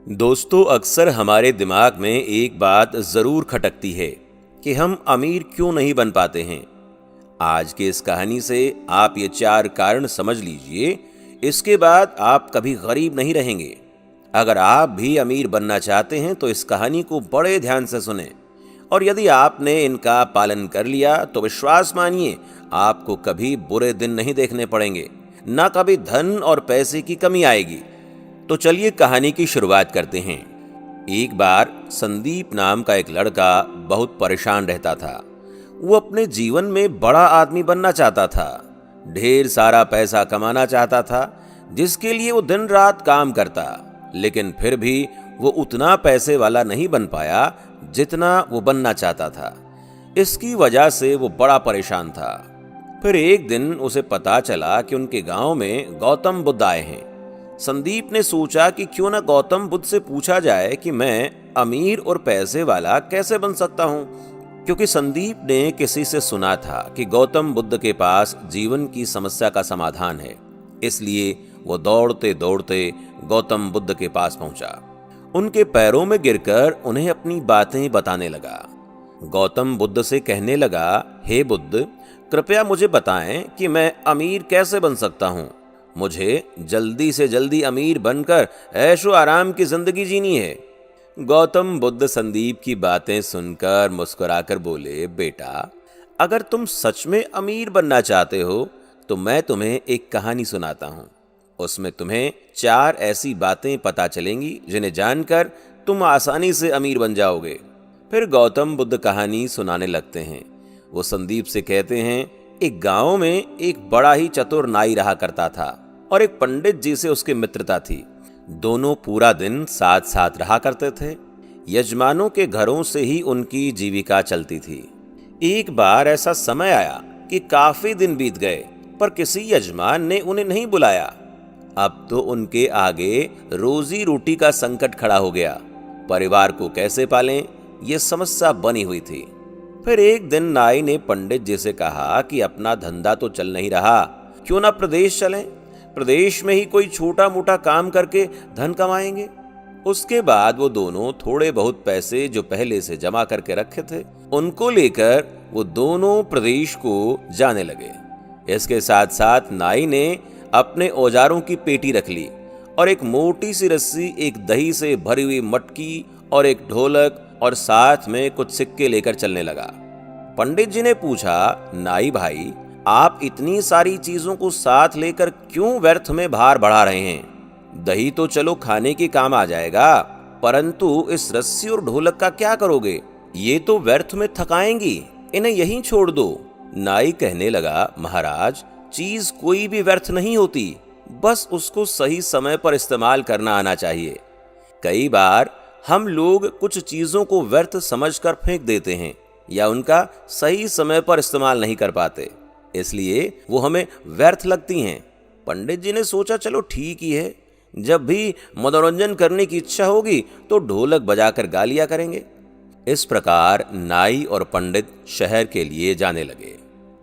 दोस्तों, अक्सर हमारे दिमाग में एक बात जरूर खटकती है कि हम अमीर क्यों नहीं बन पाते हैं। आज की इस कहानी से आप ये 4 कारण समझ लीजिए, इसके बाद आप कभी गरीब नहीं रहेंगे। अगर आप भी अमीर बनना चाहते हैं तो इस कहानी को बड़े ध्यान से सुनें, और यदि आपने इनका पालन कर लिया तो विश्वास मानिए, आपको कभी बुरे दिन नहीं देखने पड़ेंगे, ना कभी धन और पैसे की कमी आएगी। तो चलिए कहानी की शुरुआत करते हैं। एक बार संदीप नाम का एक लड़का बहुत परेशान रहता था। वो अपने जीवन में बड़ा आदमी बनना चाहता था, ढेर सारा पैसा कमाना चाहता था, जिसके लिए वो दिन रात काम करता, लेकिन फिर भी वो उतना पैसे वाला नहीं बन पाया जितना वो बनना चाहता था। इसकी वजह से वो बड़ा परेशान था। फिर एक दिन उसे पता चला कि उनके गांव में गौतम बुद्ध आए हैं। संदीप ने सोचा कि क्यों ना गौतम बुद्ध से पूछा जाए कि मैं अमीर और पैसे वाला कैसे बन सकता हूं, क्योंकि संदीप ने किसी से सुना था कि गौतम बुद्ध के पास जीवन की समस्या का समाधान है। इसलिए वो दौड़ते दौड़ते गौतम बुद्ध के पास पहुंचा। उनके पैरों में गिरकर उन्हें अपनी बातें बताने लगा। गौतम बुद्ध से कहने लगा, हे बुद्ध, कृपया मुझे बताएं कि मैं अमीर कैसे बन सकता हूं। मुझे जल्दी से जल्दी अमीर बनकर ऐशो आराम की जिंदगी जीनी है। गौतम बुद्ध संदीप की बातें सुनकर मुस्कुराकर बोले, बेटा, अगर तुम सच में अमीर बनना चाहते हो तो मैं तुम्हें एक कहानी सुनाता हूँ। उसमें तुम्हें 4 ऐसी बातें पता चलेंगी जिन्हें जानकर तुम आसानी से अमीर बन जाओगे। फिर गौतम बुद्ध कहानी सुनाने लगते हैं। वो संदीप से कहते हैं, एक गांव में एक बड़ा ही चतुर नाई रहा करता था और एक पंडित जी से उसकी मित्रता थी। दोनों पूरा दिन साथ साथ रहा करते थे। यजमानों के घरों से ही उनकी जीविका चलती थी। एक बार ऐसा समय आया कि काफी दिन बीत गए, पर किसी यजमान ने उन्हें नहीं बुलाया। अब तो उनके आगे रोजी रोटी का संकट खड़ा हो गया। परिवार को कैसे पालें, ये समस्या बनी हुई थी। फिर एक दिन नाई ने पंडित जी से कहा कि अपना धंधा तो चल नहीं रहा, क्यों ना प्रदेश चलें। प्रदेश में ही कोई छोटा मोटा काम करके धन कमाएंगे। उसके बाद वो दोनों थोड़े बहुत पैसे जो पहले से जमा करके रखे थे, उनको लेकर वो दोनों प्रदेश को जाने लगे। इसके साथ साथ नाई ने अपने औजारों की पेटी रख ली और एक मोटी सी रस्सी, एक दही से भरी हुई मटकी और एक ढोलक और साथ में कुछ सिक्के लेकर चलने लगा। पंडित जी ने पूछा, नाई भाई, आप इतनी सारी चीजों को साथ लेकर क्यों व्यर्थ में भार बढ़ा रहे हैं? दही तो चलो खाने के काम आ जाएगा, परंतु इस रस्सी और ढोलक का क्या करोगे? ये तो व्यर्थ में थकाएंगी, इन्हें यहीं छोड़ दो। नाई कहने लगा, महाराज, चीज कोई भी व्यर्थ नहीं होती, बस उसको सही समय पर इस्तेमाल करना आना चाहिए। कई बार हम लोग कुछ चीजों को व्यर्थ समझकर फेंक देते हैं या उनका सही समय पर इस्तेमाल नहीं कर पाते, इसलिए वो हमें व्यर्थ लगती हैं। पंडित जी ने सोचा, चलो ठीक ही है, जब भी मनोरंजन करने की इच्छा होगी तो ढोलक बजाकर गा लिया करेंगे। इस प्रकार नाई और पंडित शहर के लिए जाने लगे।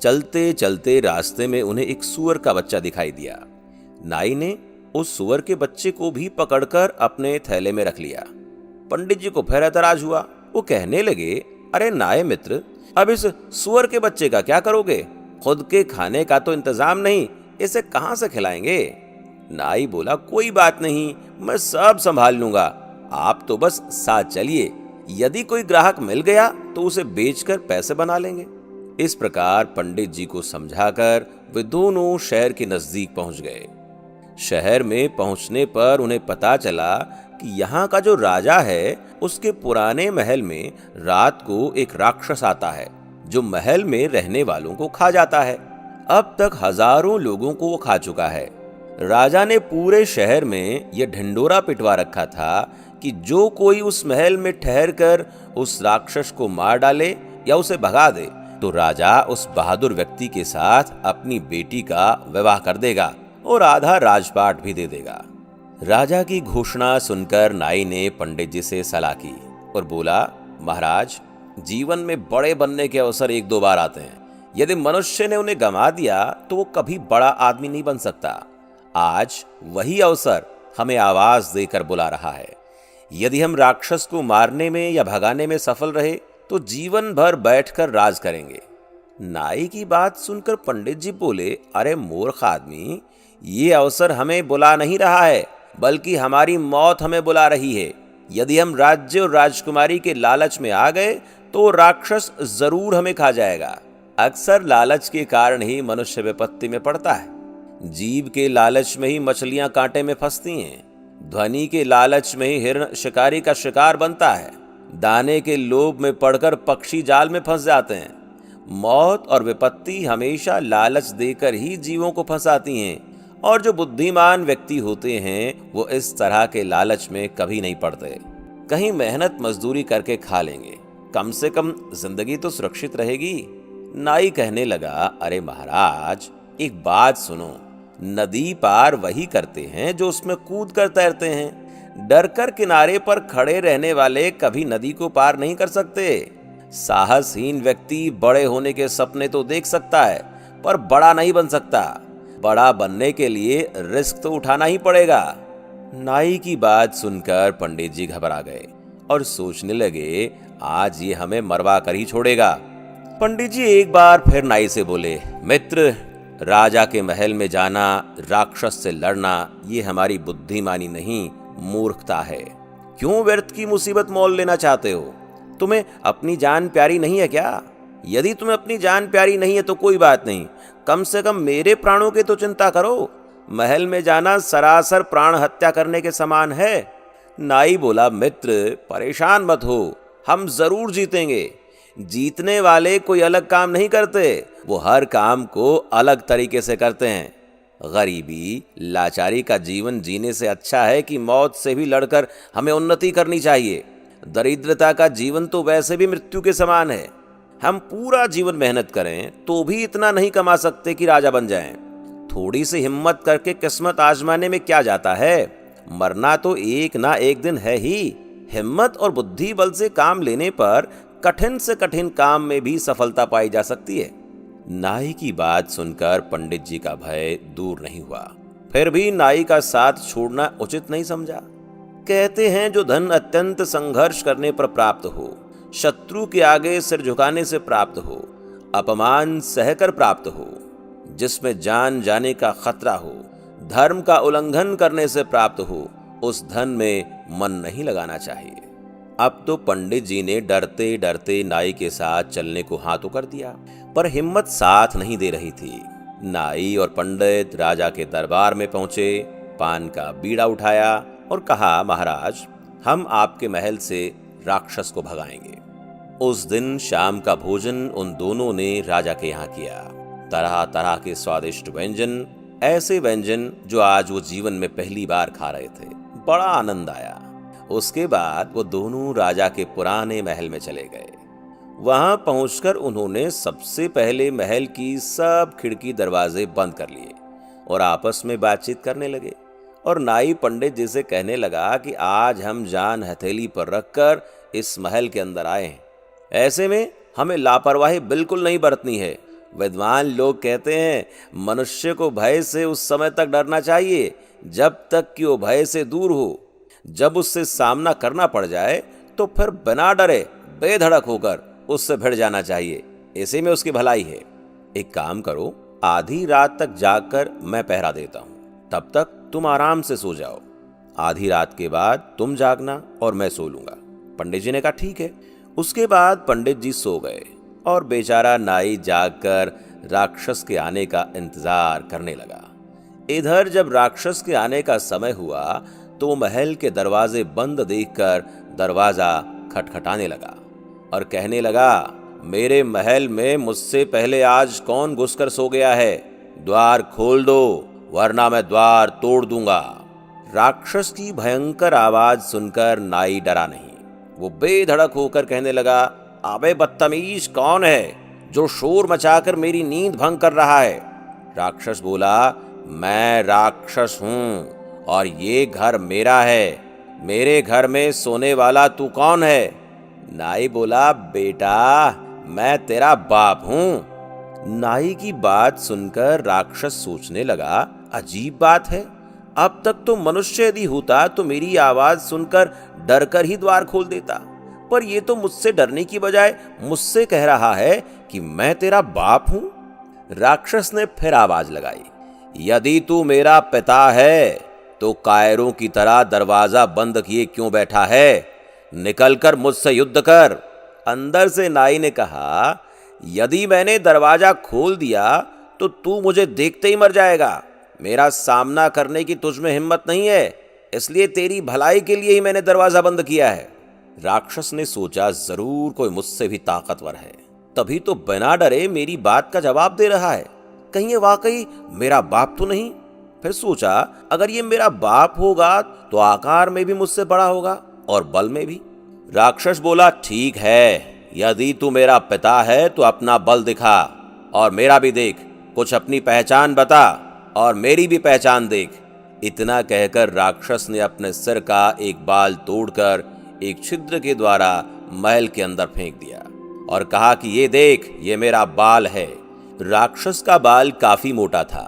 चलते चलते रास्ते में उन्हें एक सूअर का बच्चा दिखाई दिया। नाई ने उस सूअर के बच्चे को भी पकड़कर अपने थैले में रख लिया। पंडित जी को फिर ऐतराज हुआ। वो कहने लगे, अरे नाई मित्र, अब इस सूअर के बच्चे का क्या करोगे? खुद के खाने का तो इंतजाम नहीं, इसे कहां से खिलाएंगे? नाई बोला, कोई बात नहीं, मैं सब संभाल लूंगा, आप तो बस साथ चलिए, यदि कोई ग्राहक मिल गया तो उसे बेचकर पैसे बना लेंगे। इस प्रकार पंडित जी को समझाकर वे दोनों शहर के नजदीक पहुंच गए। शहर में पहुंचने पर उन्हें पता चला कि यहाँ का जो राजा है, उसके पुराने महल में रात को एक राक्षस आता है जो महल में रहने वालों को खा जाता है। अब तक हजारों लोगों को वो खा चुका है। राजा ने पूरे शहर में यह ढिंडोरा पिटवा रखा था कि जो कोई उस महल में ठहर कर उस राक्षस को मार डाले या उसे भगा दे, तो राजा उस बहादुर व्यक्ति के साथ अपनी बेटी का विवाह कर देगा और आधा राजपाट भी दे देगा। राजा की घोषणा सुनकर नाई ने पंडित जी से सलाह की और बोला, महाराज, जीवन में बड़े बनने के अवसर 1-2 बार आते हैं। यदि मनुष्य ने उन्हें गंवा दिया तो वो कभी बड़ा आदमी नहीं बन सकता। आज वही अवसर हमें आवाज देकर बुला रहा है। यदि हम राक्षस को मारने में या भगाने में सफल रहे तो जीवन भर बैठकर राज करेंगे। नाई की बात सुनकर पंडित जी बोले, अरे मूर्ख आदमी, ये अवसर हमें बुला नहीं रहा है, बल्कि हमारी मौत हमें बुला रही है। यदि हम राज्य और राजकुमारी के लालच में आ गए तो राक्षस जरूर हमें खा जाएगा। अक्सर लालच के कारण ही मनुष्य विपत्ति में पड़ता है। जीभ के लालच में ही मछलियां कांटे में फंसती हैं। ध्वनि के लालच में ही हिरण शिकारी का शिकार बनता है। दाने के लोभ में पड़कर पक्षी जाल में फंस जाते हैं। मौत और विपत्ति हमेशा लालच देकर ही जीवों को फंसाती हैं, और जो बुद्धिमान व्यक्ति होते हैं वो इस तरह के लालच में कभी नहीं पड़ते। कहीं मेहनत मजदूरी करके खा लेंगे, कम से कम जिंदगी तो सुरक्षित रहेगी। नाई कहने लगा, अरे महाराज, एक बात सुनो, नदी पार वही करते हैं जो उसमें कूद कर तैरते हैं। डर कर किनारे पर खड़े रहने वाले कभी नदी को पार नहीं कर सकते। साहसहीन व्यक्ति बड़े होने के सपने तो देख सकता है, पर बड़ा नहीं बन सकता। बड़ा बनने के लिए रिस्क तो उठाना ही पड़ेगा। नाई की बात सुनकर पंडित जी घबरा गए और सोचने लगे, आज ये हमें मरवा कर ही छोड़ेगा। पंडित जी एक बार फिर नाई से बोले, मित्र, राजा के महल में जाना, राक्षस से लड़ना, ये हमारी बुद्धिमानी नहीं, मूर्खता है। क्यों व्यर्थ की मुसीबत मोल लेना चाहते हो? तुम्हें अपनी जान प्यारी नहीं है क्या? यदि तुम्हें अपनी जान प्यारी नहीं है तो कोई बात नहीं, कम से कम मेरे प्राणों की तो चिंता करो। महल में जाना सरासर प्राण हत्या करने के समान है। नाई बोला, मित्र, परेशान मत हो, हम जरूर जीतेंगे। जीतने वाले कोई अलग काम नहीं करते, वो हर काम को अलग तरीके से करते हैं। गरीबी, लाचारी का जीवन जीने से अच्छा है कि मौत से भी लड़कर हमें उन्नति करनी चाहिए। दरिद्रता का जीवन तो वैसे भी मृत्यु के समान है। हम पूरा जीवन मेहनत करें तो भी इतना नहीं कमा सकते कि राजा बन जाएं। थोड़ी सी हिम्मत करके किस्मत आजमाने में क्या जाता है? मरना तो एक ना एक दिन है ही। हिम्मत और बुद्धि बल से काम लेने पर कठिन से कठिन काम में भी सफलता पाई जा सकती है। नाई की बात सुनकर पंडित जी का भय दूर नहीं हुआ, फिर भी नाई का साथ छोड़ना उचित नहीं समझा। कहते हैं, जो धन अत्यंत संघर्ष करने पर प्राप्त हो, शत्रु के आगे सिर झुकाने से प्राप्त हो, अपमान सहकर प्राप्त हो, जिसमें जान जाने का खतरा हो, धर्म का उल्लंघन करने से प्राप्त हो, उस धन में मन नहीं लगाना चाहिए। अब तो पंडित जी ने डरते डरते नाई के साथ चलने को हाँ तो कर दिया, पर हिम्मत साथ नहीं दे रही थी। नाई और पंडित राजा के दरबार में पहुंचे, पान का बीड़ा उठाया और कहा, महाराज, हम आपके महल से राक्षस को भगाएंगे। उस दिन शाम का भोजन उन दोनों ने राजा के यहाँ किया। तरह तरह के स्वादिष्ट व्यंजन, ऐसे व्यंजन जो आज वो जीवन में पहली बार खा रहे थे। बड़ा आनंद आया। उसके बाद वो दोनों राजा के पुराने महल में चले गए। वहां पहुंचकर उन्होंने सबसे पहले महल की सब खिड़की दरवाजे बंद कर लिए और आपस में बातचीत करने लगे। और नाई पंडित जी से कहने लगा कि आज हम जान हथेली पर रखकर इस महल के अंदर आए हैं। ऐसे में हमें लापरवाही बिल्कुल नहीं बरतनी है। विद्वान लोग कहते हैं, मनुष्य को भय से उस समय तक डरना चाहिए जब तक कि वो भय से दूर हो। जब उससे सामना करना पड़ जाए तो फिर बिना डरे बेधड़क होकर उससे भिड़ जाना चाहिए। ऐसे में उसकी भलाई है। एक काम करो, आधी रात तक जागकर मैं पहरा देता हूं, तब तक तुम आराम से सो जाओ। आधी रात के बाद तुम जागना और मैं सो लूंगा। पंडित जी ने कहा, ठीक है। उसके बाद पंडित जी सो गए और बेचारा नाई जागकर राक्षस के आने का इंतजार करने लगा। इधर जब राक्षस के आने का समय हुआ तो महल के दरवाजे बंद देखकर दरवाजा खटखटाने लगा और कहने लगा, मेरे महल में मुझसे पहले आज कौन घुसकर सो गया है? द्वार खोल दो, वरना मैं द्वार तोड़ दूंगा। राक्षस की भयंकर आवाज सुनकर नाई डरा नहीं। वो बेधड़क होकर कहने लगा, अबे बदतमीज, कौन है जो शोर मचाकर मेरी नींद भंग कर रहा है? राक्षस बोला, मैं राक्षस हूं और ये घर मेरा है। मेरे घर में सोने वाला तू कौन है? नाई बोला, बेटा, मैं तेरा बाप हूं। नाई की बात सुनकर राक्षस सोचने लगा, अजीब बात है, अब तक तो मनुष्य यदि होता तो मेरी आवाज सुनकर डर कर ही द्वार खोल देता, पर ये तो मुझसे डरने की बजाय मुझसे कह रहा है कि मैं तेरा बाप हूं। राक्षस ने फिर आवाज लगाई, यदि तू मेरा पिता है तो कायरों की तरह दरवाजा बंद किए क्यों बैठा है? निकलकर मुझसे युद्ध कर। अंदर से नाई ने कहा, यदि मैंने दरवाजा खोल दिया तो तू मुझे देखते ही मर जाएगा। मेरा सामना करने की तुझमें हिम्मत नहीं है, इसलिए तेरी भलाई के लिए ही मैंने दरवाजा बंद किया है। राक्षस ने सोचा, जरूर कोई मुझसे भी ताकतवर है, तभी तो बिना डरे मेरी बात का जवाब दे रहा है। कहीं ये वाकई मेरा बाप तो नहीं? फिर सोचा, अगर ये मेरा बाप होगा तो आकार में भी मुझसे बड़ा होगा और बल में भी। राक्षस बोला, ठीक है, यदि तू मेरा पिता है तो अपना बल दिखा और मेरा भी देख, कुछ अपनी पहचान बता और मेरी भी पहचान देख। इतना कहकर राक्षस ने अपने सिर का एक बाल तोड़कर एक छिद्र के द्वारा महल के अंदर फेंक दिया और कहा कि ये देख, ये मेरा बाल है। राक्षस का बाल काफी मोटा था।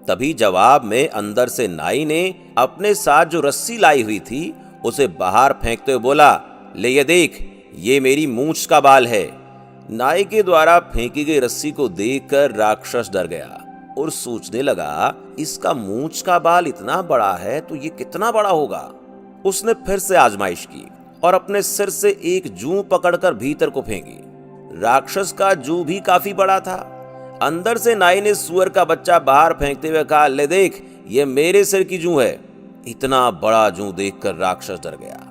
तभी जवाब में अंदर से नाई ने अपने साथ जो रस्सी लाई हुई थी उसे बाहर फेंकते हुए बोला, ले ये देख, ये मेरी मूंछ का बाल है। नाई के द्वारा फेंकी गई रस्सी को देखकर राक्षस डर गया और सोचने लगा, इसका मूंछ का बाल इतना बड़ा है तो ये कितना बड़ा होगा। उसने फिर से आजमाइश की और अपने सिर से एक जूं पकड़कर भीतर को फेंकी। राक्षस का जूं भी काफी बड़ा था। अंदर से नाई ने सुअर का बच्चा बाहर फेंकते हुए कहा, ले देख, ये मेरे सिर की जूं है। इतना बड़ा जूं देखकर राक्षस डर गया।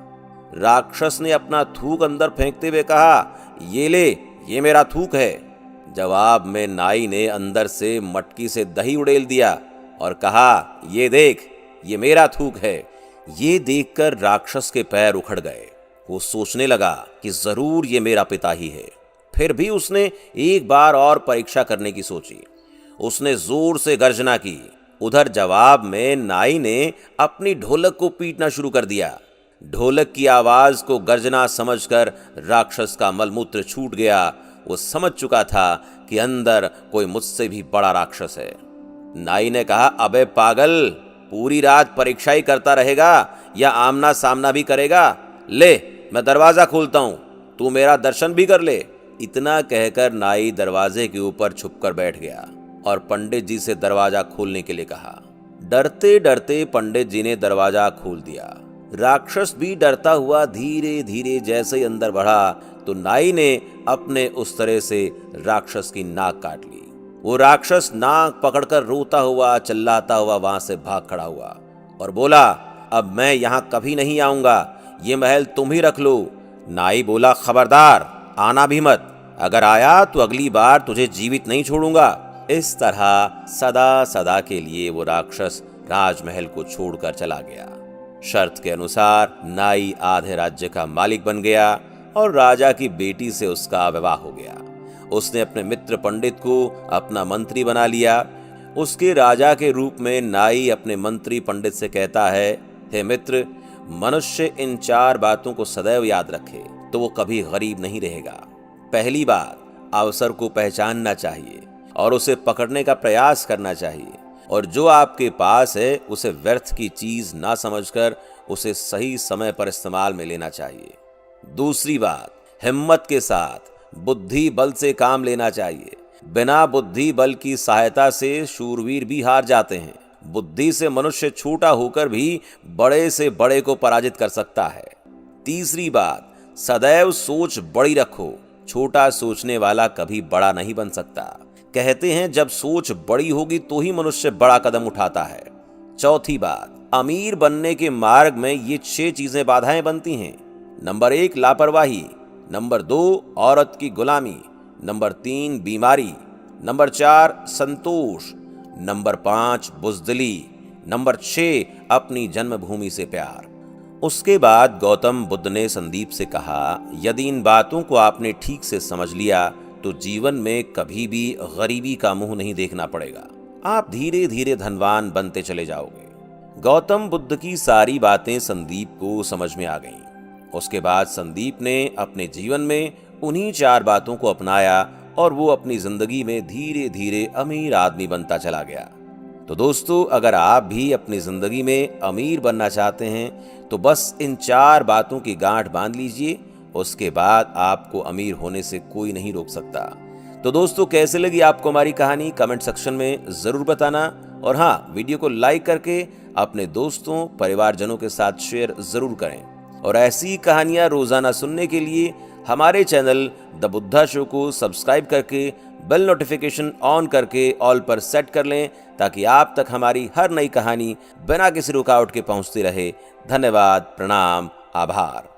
राक्षस ने अपना थूक अंदर फेंकते हुए कहा, ये ले, ये मेरा थूक है। जवाब में नाई ने अंदर से मटकी से दही उड़ेल दिया और कहा, ये देख, ये मेरा थूक है। ये देखकर राक्षस के पैर उखड़ गए। वो सोचने लगा कि जरूर ये मेरा पिता ही है। फिर भी उसने एक बार और परीक्षा करने की सोची। उसने जोर से गर्जना की। उधर जवाब में नाई ने अपनी ढोलक को पीटना शुरू कर दिया। ढोलक की आवाज को गर्जना समझकर राक्षस का मलमूत्र छूट गया। वो समझ चुका था कि अंदर कोई मुझसे भी बड़ा राक्षस है। नाई ने कहा, अबे पागल, पूरी रात परीक्षा ही करता रहेगा या आमना सामना भी करेगा? ले, मैं दरवाजा खोलता हूं, तू मेरा दर्शन भी कर ले। इतना कहकर नाई दरवाजे के ऊपर छुपकर बैठ गया और पंडित जी से दरवाजा खोलने के लिए कहा। डरते डरते पंडित जी ने दरवाजा खोल दिया। राक्षस भी डरता हुआ धीरे धीरे जैसे ही अंदर बढ़ा तो नाई ने अपने उस तरह से राक्षस की नाक काट ली। वो राक्षस नाक पकड़कर रोता हुआ चिल्लाता हुआ वहां से भाग खड़ा हुआ और बोला, अब मैं यहां कभी नहीं आऊंगा, ये महल तुम ही रख लो। नाई बोला, खबरदार, आना भी मत, अगर आया तो अगली बार तुझे जीवित नहीं छोड़ूंगा। इस तरह सदा सदा के लिए वो राक्षस राजमहल को छोड़कर चला गया। शर्त के अनुसार नाई आधे राज्य का मालिक बन गया और राजा की बेटी से उसका विवाह हो गया। उसने अपने मित्र पंडित को अपना मंत्री बना लिया। उसके राजा के रूप में नाई अपने मंत्री पंडित से कहता है, हे मित्र, मनुष्य इन 4 बातों को सदैव याद रखे तो वो कभी गरीब नहीं रहेगा। पहली बात, अवसर को पहचानना चाहिए और उसे पकड़ने का प्रयास करना चाहिए, और जो आपके पास है उसे व्यर्थ की चीज ना समझकर उसे सही समय पर इस्तेमाल में लेना चाहिए। दूसरी बात, हिम्मत के साथ बुद्धि बल से काम लेना चाहिए। बिना बुद्धि बल की सहायता से शूरवीर भी हार जाते हैं। बुद्धि से मनुष्य छोटा होकर भी बड़े से बड़े को पराजित कर सकता है। तीसरी बात, सदैव सोच बड़ी रखो। छोटा सोचने वाला कभी बड़ा नहीं बन सकता। कहते हैं जब सोच बड़ी होगी तो ही मनुष्य बड़ा कदम उठाता है। चौथी बात, अमीर बनने के मार्ग में ये 6 चीजें बाधाएं बनती हैं। नंबर 1, लापरवाही। नंबर 2, औरत की गुलामी। नंबर 3, बीमारी। नंबर 4, संतोष। नंबर 5, बुज़दिली। नंबर 6, अपनी जन्मभूमि से प्यार। उसके बाद गौतम बुद्ध ने संदीप से कहा, यदि इन बातों को आपने ठीक से समझ लिया तो जीवन में कभी भी गरीबी का मुंह नहीं देखना पड़ेगा। आप धीरे धीरे धनवान बनते चले जाओगे। गौतम बुद्ध की सारी बातें संदीप को समझ में आ गईं। उसके बाद संदीप ने अपने जीवन में उन्हीं 4 बातों को अपनाया और वो अपनी जिंदगी में धीरे धीरे अमीर आदमी बनता चला गया। तो दोस्तों, अगर आप भी अपनी जिंदगी में अमीर बनना चाहते हैं तो बस इन 4 बातों की गांठ बांध लीजिए, उसके बाद आपको अमीर होने से कोई नहीं रोक सकता। तो दोस्तों, कैसे लगी आपको हमारी कहानी कमेंट सेक्शन में जरूर बताना, और हाँ, वीडियो को लाइक करके अपने दोस्तों परिवारजनों के साथ शेयर जरूर करें। और ऐसी कहानियां रोजाना सुनने के लिए हमारे चैनल द बुद्धा शो को सब्सक्राइब करके बेल नोटिफिकेशन ऑन करके ऑल पर सेट कर लें, ताकि आप तक हमारी हर नई कहानी बिना किसी रुकावट के पहुंचती रहे। धन्यवाद, प्रणाम, आभार।